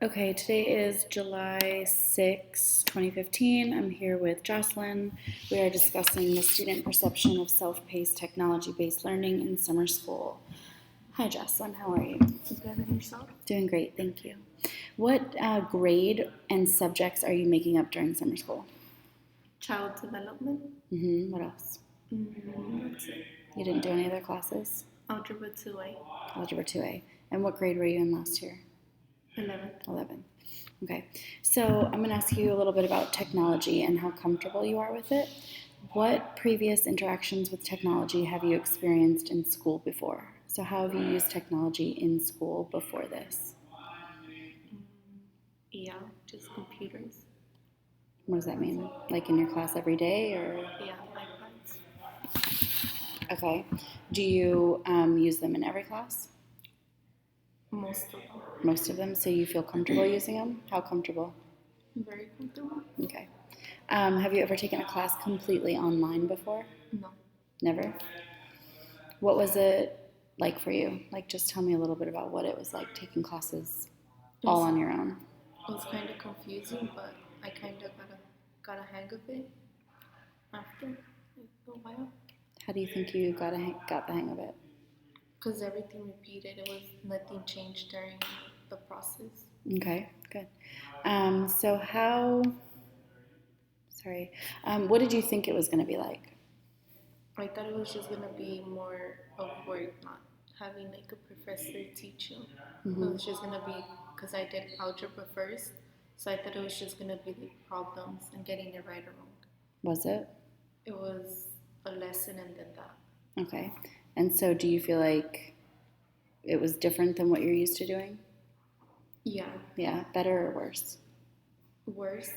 Okay, today is July 6, 2015. I'm here with Jocelyn. We are discussing the student perception of self-paced technology-based learning in summer school. Hi, Jocelyn. How are you? Good, and yourself? Doing great, thank you. What grade and subjects are you making up during summer school? Child development. What else? That's it. You didn't do any other classes? Algebra 2A. Algebra 2A. And what grade were you in last year? 11th. 11. Okay, so I'm going to ask you a little bit about technology and how comfortable you are with it. What previous interactions with technology have you experienced in school before? So how have you used technology in school before this? Yeah, just computers. What does that mean? Like in your class every day or? Yeah, iPads. Okay. Do you use them in every class? Most of them. Most of them, so you feel comfortable using them? How comfortable? Very comfortable. Okay. Have you ever taken a class completely online before? No. Never? What was it like for you? Like, just tell me a little bit about what it was like taking classes all on your own. It was kind of confusing, but I kind of got a hang of it after a while. How do you think you got the hang of it? Because everything repeated. It was nothing changed during the process. Okay, good. What did you think it was going to be like? I thought it was just gonna be more of work, not having like a professor teach you. It was just gonna be because I did algebra first, so I thought it was just gonna be like problems and getting it right or wrong. Was it? It was a lesson and then that. Okay. And so do you feel like it was different than what you're used to doing? Yeah, Yeah, better or worse? worse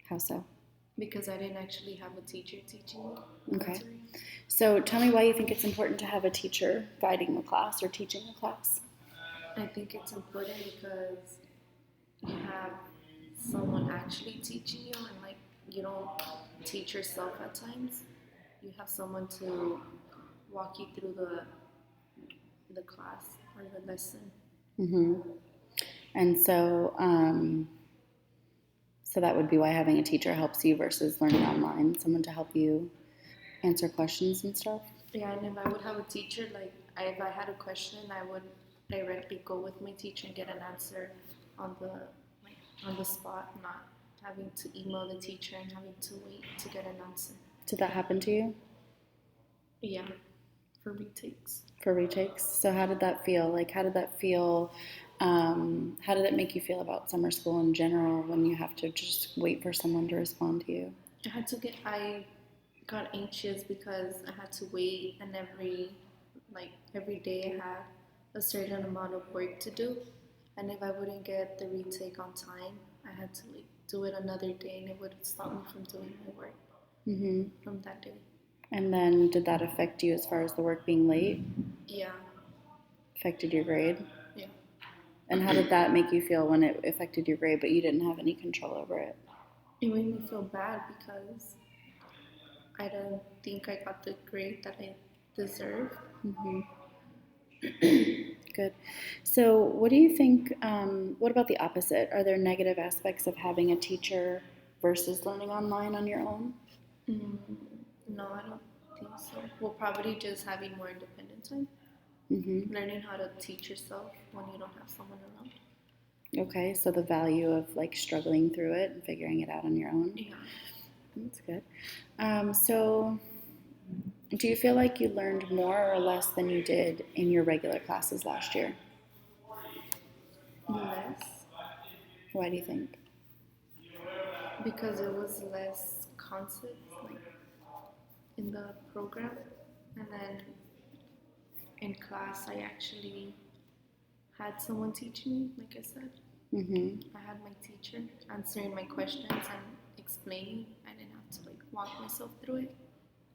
How so? because I didn't actually have a teacher teaching me. Okay. So tell me why you think it's important to have a teacher guiding the class or teaching the class. I think it's important because you have someone actually teaching you and like you don't teach yourself at times. You have someone to walk you through the class or the lesson. And so that would be why having a teacher helps you versus learning online, someone to help you answer questions and stuff. Yeah, and if I would have a teacher, if I had a question, I would directly go with my teacher and get an answer on the spot, not having to email the teacher and having to wait to get an answer. Did that happen to you? Yeah, for retakes. For retakes? So how did that feel? Like, how did that feel? How did it make you feel about summer school in general when you have to just wait for someone to respond to you? I got anxious because I had to wait, and every day I had a certain amount of work to do, and if I wouldn't get the retake on time, I had to do it another day, and it would stop me from doing my work from that day. And then did that affect you as far as the work being late? Yeah. Affected your grade? Yeah. And how did that make you feel when it affected your grade, but you didn't have any control over it? It made me feel bad because I don't think I got the grade that I deserved. Good. So what do you think, what about the opposite? Are there negative aspects of having a teacher versus learning online on your own? No, I don't think so. Well, probably just having more independent time. Learning how to teach yourself when you don't have someone around. Okay, so the value of like struggling through it and figuring it out on your own. Yeah. That's good. So do you feel like you learned more or less than you did in your regular classes last year? Less. Why do you think? Because it was less concepts in the program, and then in class I actually had someone teaching me. Like I said, I had my teacher answering my questions and explaining. I didn't have to walk myself through it,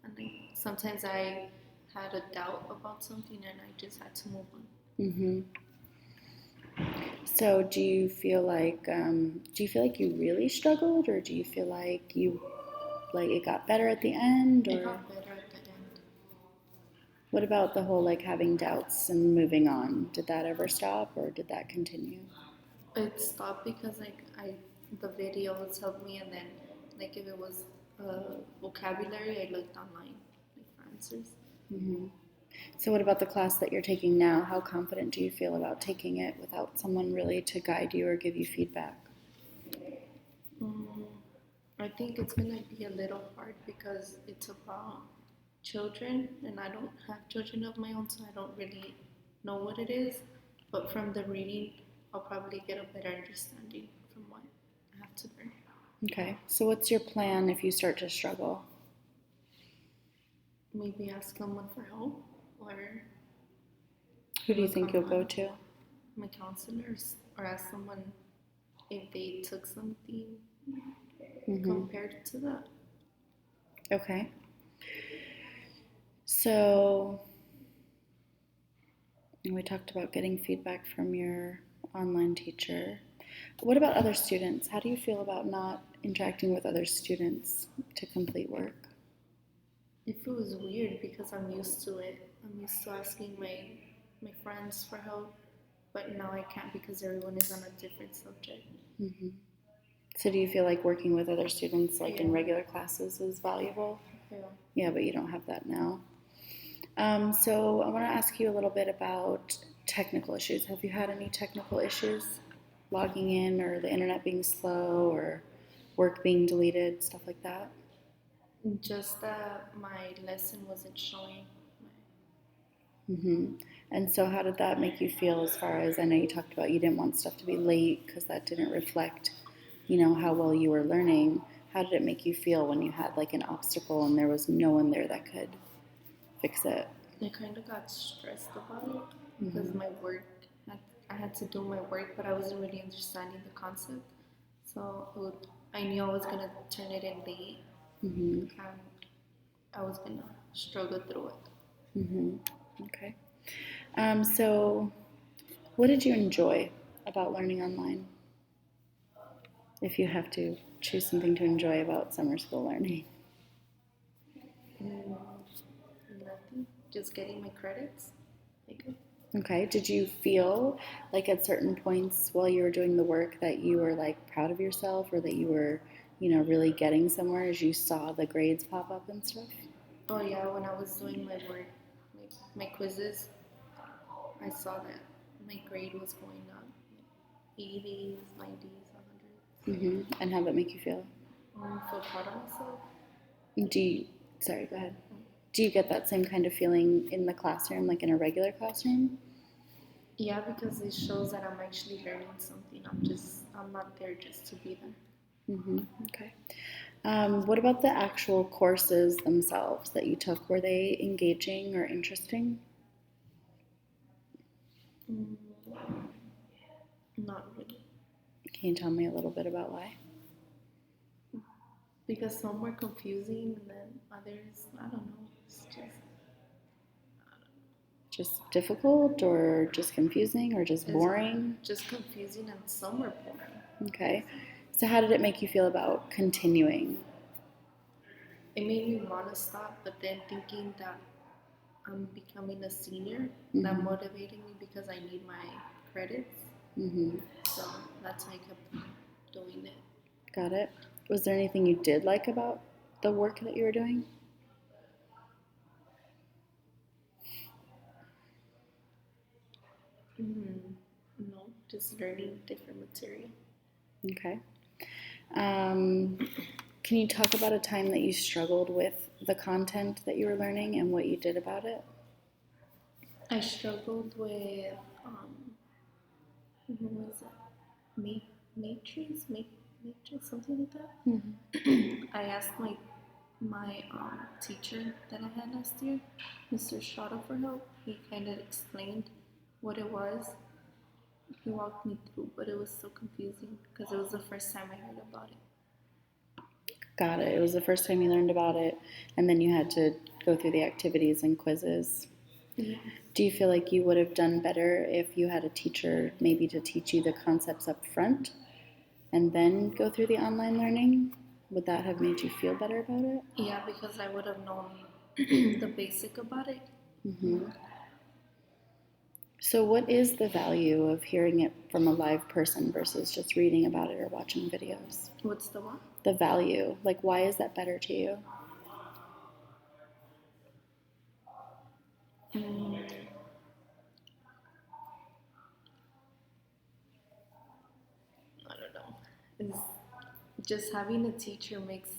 and sometimes I had a doubt about something and I just had to move on. So do you feel like you really struggled, or do you feel like it got better at the end? Or it got better at the end. What about the whole having doubts and moving on? Did that ever stop, or did that continue? It stopped because like the videos helped me, and then like if it was vocabulary, I looked online like for answers. Hmm. So, what about the class that you're taking now? How confident do you feel about taking it without someone really to guide you or give you feedback? Mm, I think it's gonna be a little hard because it's about children, and I don't have children of my own, so I don't really know what it is. But from the reading, I'll probably get a better understanding from what I have to learn. Okay, so what's your plan if you start to struggle? Maybe ask someone for help or Who do you look think you'll go online, to? my counselors, or ask someone if they took something Hmm. compared to that. Okay, so we talked about getting feedback from your online teacher. What about other students? How do you feel about not interacting with other students to complete work? It feels weird because I'm used to it. I'm used to asking my friends for help, but now I can't because everyone is on a different subject. Hmm. So do you feel like working with other students like Yeah, in regular classes is valuable? yeah. Yeah, but you don't have that now. So I want to ask you a little bit about technical issues. Have you had any technical issues logging in or the internet being slow or work being deleted, stuff like that? Just that my lesson wasn't showing. Hmm. And so how did that make you feel as far as, I know you talked about you didn't want stuff to be late because that didn't reflect, how well you were learning. How did it make you feel when you had like an obstacle and there was no one there that could fix it? I kind of got stressed about it because Hmm. my work, had, I had to do my work, but I wasn't really understanding the concept. So I knew I was gonna turn it in late, Hmm. and I was gonna struggle through it. Hmm. Okay. So what did you enjoy about learning online? If you have to choose something to enjoy about summer school learning. Mm, nothing, just getting my credits. Like, Okay. Did you feel like at certain points while you were doing the work that you were like proud of yourself or that you were, really getting somewhere as you saw the grades pop up and stuff? oh yeah, when I was doing my work, like my quizzes, I saw that my grade was going up, like 80s, 90s, 100s. And how did that make you feel? Feel proud of myself. Do you, sorry, go ahead. Do you get that same kind of feeling in the classroom, like in a regular classroom? Yeah, because it shows that I'm actually learning something. I'm not there just to be there. Okay. What about the actual courses themselves that you took? Were they engaging or interesting? Mm, not really, Can you tell me a little bit about why? because some were confusing, and then others, I don't know. It's Just difficult or just confusing or just it's boring? just confusing, and some were boring. Okay. So, how did it make you feel about continuing? It made me want to stop, but then thinking that I'm becoming a senior, that Hmm. motivated me because I need my credits. Hmm. So that's why I kept doing it. Got it. Was there anything you did like about the work that you were doing? No, just learning different material. Okay. Um, can you talk about a time that you struggled with the content that you were learning and what you did about it? I struggled with what was it? Matrix, something like that. Hmm. I asked my teacher that I had last year, Mr. Shada, for help. He kind of explained what it was. He walked me through, but it was so confusing because it was the first time I heard about it. Got it. It was the first time you learned about it, and then you had to go through the activities and quizzes. Yeah. Do you feel like you would have done better if you had a teacher maybe to teach you the concepts up front and then go through the online learning? Would that have made you feel better about it? Yeah, because I would have known the basic about it. Hmm. So, what is the value of hearing it from a live person versus just reading about it or watching videos? What's the one? The value, like, why is that better to you? Mm, I don't know. Is just having a teacher makes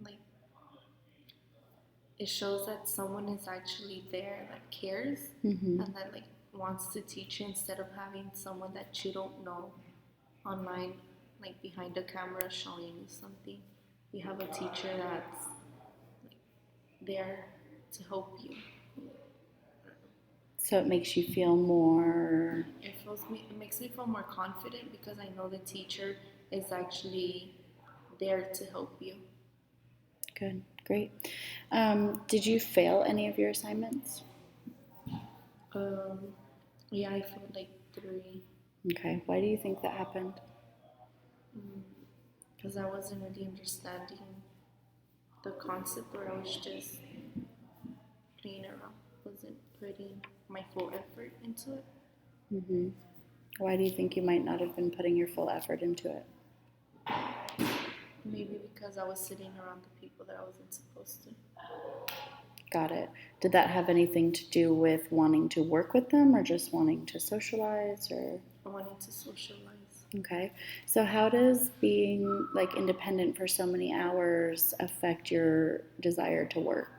like it shows that someone is actually there that cares Mm-hmm. and that like wants to teach you instead of having someone that you don't know online, like behind a camera showing you something. You have a teacher that's like there to help you. So it makes you feel more It makes me feel more confident because I know the teacher is actually there to help you. good, great. Did you fail any of your assignments? Um, yeah, I feel like three. Okay, why do you think that happened? Because I wasn't really understanding the concept, or I was just playing around, wasn't putting my full effort into it. Mm-hmm. Why do you think you might not have been putting your full effort into it? Maybe because I was sitting around the people that I wasn't supposed to. Got it. Did that have anything to do with wanting to work with them or just wanting to socialize or? I wanted to socialize. Okay. So how does being like independent for so many hours affect your desire to work?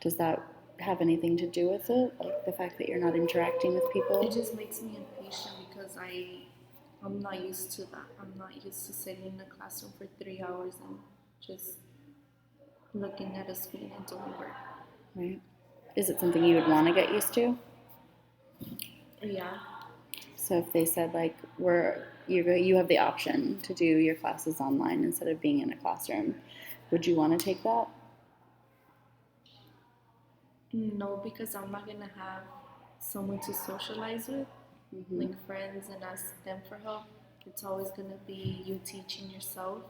Does that have anything to do with it? Like the fact that you're not interacting with It people? just makes me impatient because I'm not used to that. I'm not used to sitting in a classroom for 3 hours and just looking at a screen and doing work. Right. Is it something you would want to get used to? Yeah. So if they said like you have the option to do your classes online instead of being in a classroom, would you want to take that? No, because I'm not gonna have someone to socialize with, Mm-hmm. like friends, and ask them for help. It's always gonna be you teaching yourself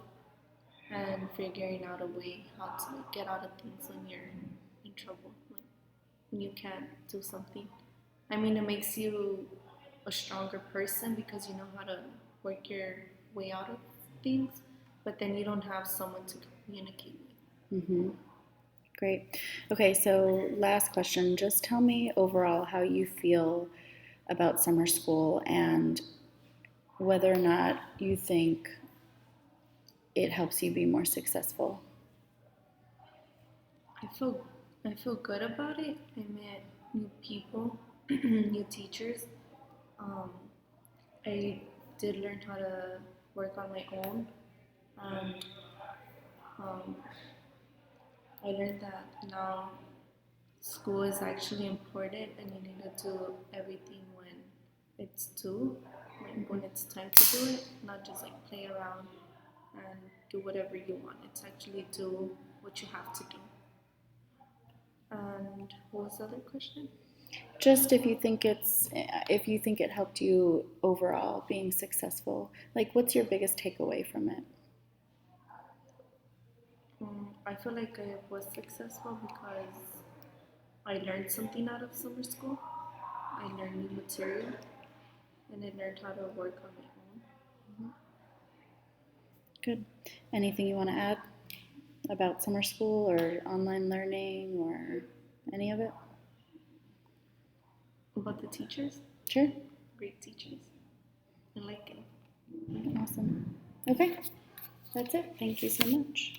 and figuring out a way how to like, get out of things when you're in trouble, like when you can't do something. I mean, it makes you a stronger person because you know how to work your way out of things, but then you don't have someone to communicate with. Mm-hmm. Great. Okay, so last question. Just tell me overall how you feel about summer school and whether or not you think it helps you be more successful. I feel I feel good about it. I met new people, new teachers. Um, I did learn how to work on my own, and um, I learned that now school is actually important, and you need to do everything when it's due, like when it's time to do it, not just like play around and do whatever you want. It's actually do what you have to do. And what was the other question? Just if you think it helped you overall being successful, like what's your biggest takeaway from it? I feel like I was successful because I learned something out of summer school. I learned new material and I learned how to work on my own. Good. Anything you want to add about summer school or online learning or any of it? About the teachers, Sure. great teachers. I like it. Awesome. Okay. That's it. Thank you so much.